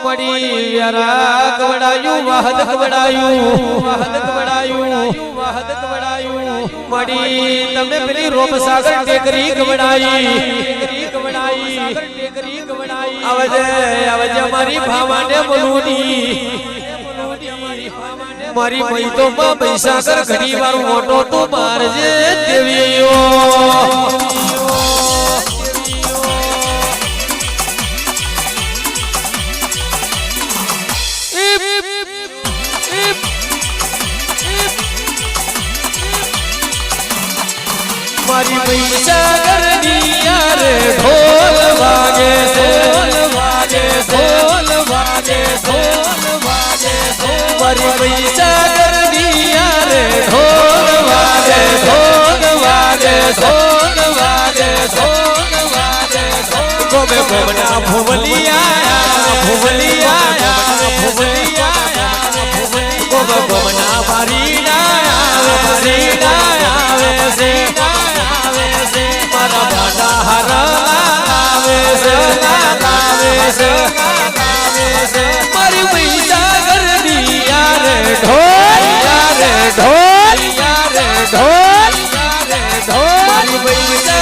મડી વ્યારા કવડાયું વાહદ કવડાયું મડી તમે પેલી રોપ સાગર ટેકરી કવડાઈ આવજે મારી ભાવાને બોલુની મારી મઈ તો પૈસા કર ઘણી વાર મોટો તો મારજે દેવીઓ મારી પૈસા કરની યાર ઢોલ વાગે મારી પૈસા કરની યાર ઢોલ વાગે ગોમે ગોમના ભૂવલિયા ગોમના મારીના આવે છે મારા દાદા હરા આવે છે મારી પૈસા કરની યાર ઢોલ મારી પૈસા